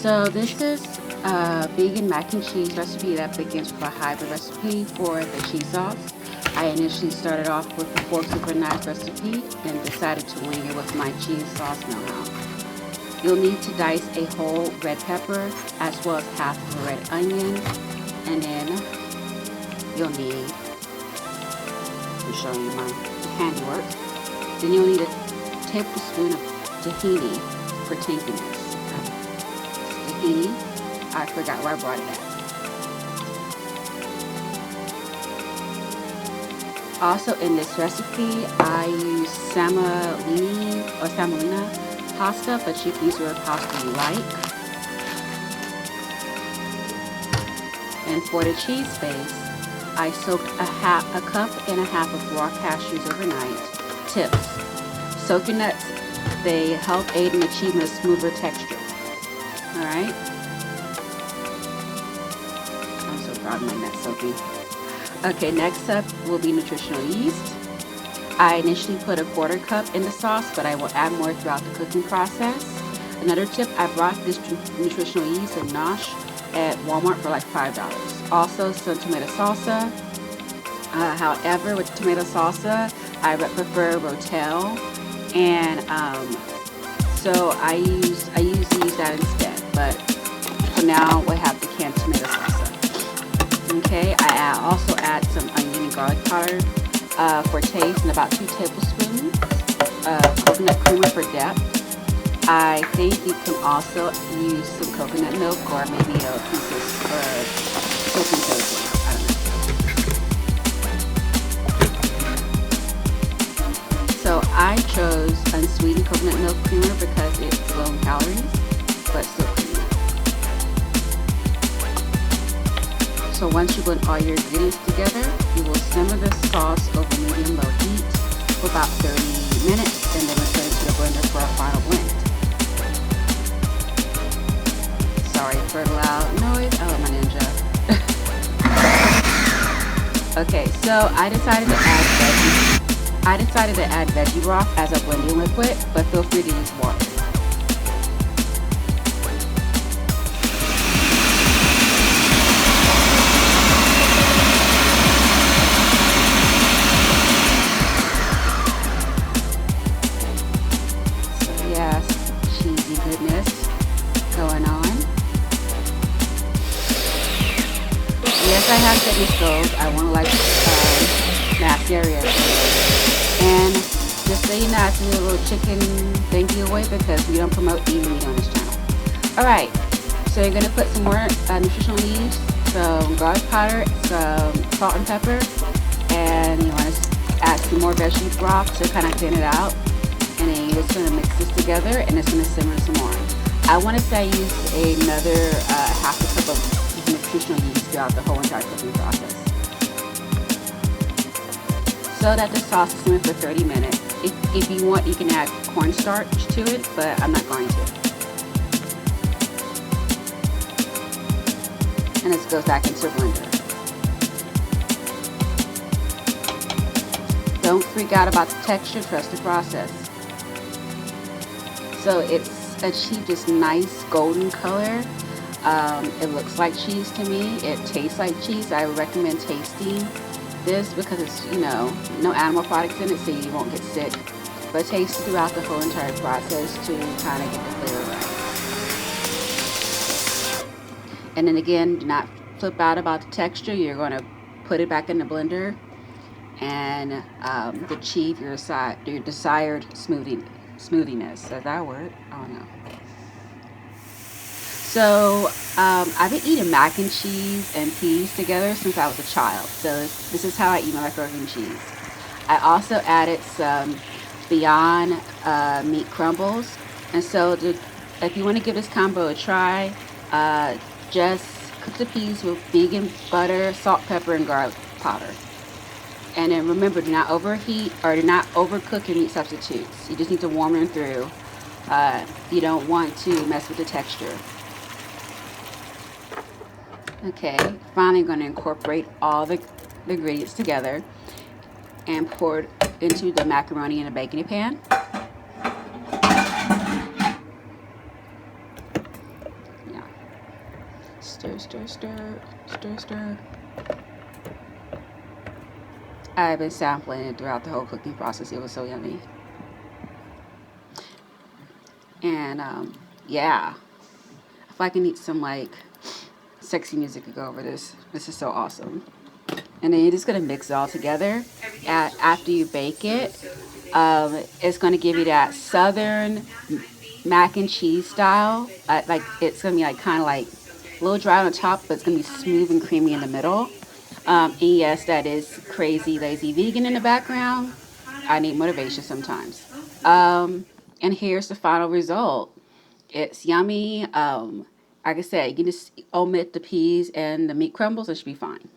So this is a vegan mac and cheese recipe that begins with a hybrid recipe for the cheese sauce. I initially started off with the 4 super knife recipe, then decided to wing it with my cheese sauce know-how. You'll need to dice a whole red pepper as well as half of a red onion, and then you'll need, I'm showing you my handiwork, then you'll need a tablespoon of tahini for tanginess. Tahini, I forgot where I brought it at. Also in this recipe, I use Semolina pasta, but you can use whatever pasta you like. And for the cheese base, I soaked a cup and a half of raw cashews overnight. Tips: soak your nuts. They help aid in achieving a smoother texture. Alright? I'm so proud of my nut soaking. Okay, next up will be nutritional yeast. I initially put a 1/4 cup in the sauce, but I will add more throughout the cooking process. Another tip, I bought this nutritional yeast at Noosh at Walmart for like $5. Also some tomato salsa. However, with tomato salsa, I prefer Rotel, and so I use that instead. But for now, we have the canned tomato salsa. Okay, I also add some onion and garlic powder for taste, and about 2 tablespoons of coconut creamer for depth. I think you can also use some coconut milk or maybe a piece of cooking soda. I don't know. So I chose unsweetened coconut milk creamer because it's low in calories, but still creamy. So once you blend all your ingredients together, you will simmer the sauce over medium-low heat for about 30 minutes, and then return it to the blender for a final blend. Sorry for the loud noise. I love my Ninja. Okay, so I decided to add veggie broth as a blending liquid, but feel free to use water. Yes, cheesy goodness going on. Yes, I have kidney stones. I want to like nasty areas. And just so you know, I threw a little chicken thank you away because we don't promote eating meat on this channel. Alright, so you're going to put some more nutritional yeast, some garlic powder, some salt and pepper, and you want to add some more veggie broth to kind of thin it out. And then you're just going to mix this together, and it's going to simmer some more. I want to say I used another half a cup of nutritional yeast throughout the whole entire cooking process, so that the sauce is simmering for 30 minutes. If you want, you can add cornstarch to it, but I'm not going to. And this goes back into the blender. Don't freak out about the texture, trust the process. So it's achieved this nice golden color. It looks like cheese to me. It tastes like cheese. I would recommend tasting this because it's, no animal products in it, so you won't get sick. But taste throughout the whole entire process to kind of get the flavor right. And then again, do not flip out about the texture. You're going to put it back in the blender and achieve your desired smoothiness. Is that a word? Oh no. So I've been eating mac and cheese and peas together since I was a child. So this is how I eat my macaroni and cheese. I also added some Beyond meat crumbles. And so if you want to give this combo a try, just cook the peas with vegan butter, salt, pepper, and garlic powder. And then remember, do not overheat or do not overcook your meat substitutes. You just need to warm them through. You don't want to mess with the texture. Okay, finally I'm going to incorporate all the ingredients together and pour it into the macaroni in a baking pan. Yeah. stir, stir, stir, stir. I've been sampling it throughout the whole cooking process. It was so yummy. And yeah, if I can eat some like sexy music to go over this, this is so awesome. And then you're just gonna mix it all together. After you bake it, it's gonna give you that southern mac and cheese style. Like it's gonna be like kind of like a little dry on the top, but it's gonna be smooth and creamy in the middle. And yes, that is crazy, lazy vegan in the background. I need motivation sometimes. And here's the final result. It's yummy. Like I said, you can just omit the peas and the meat crumbles. It should be fine.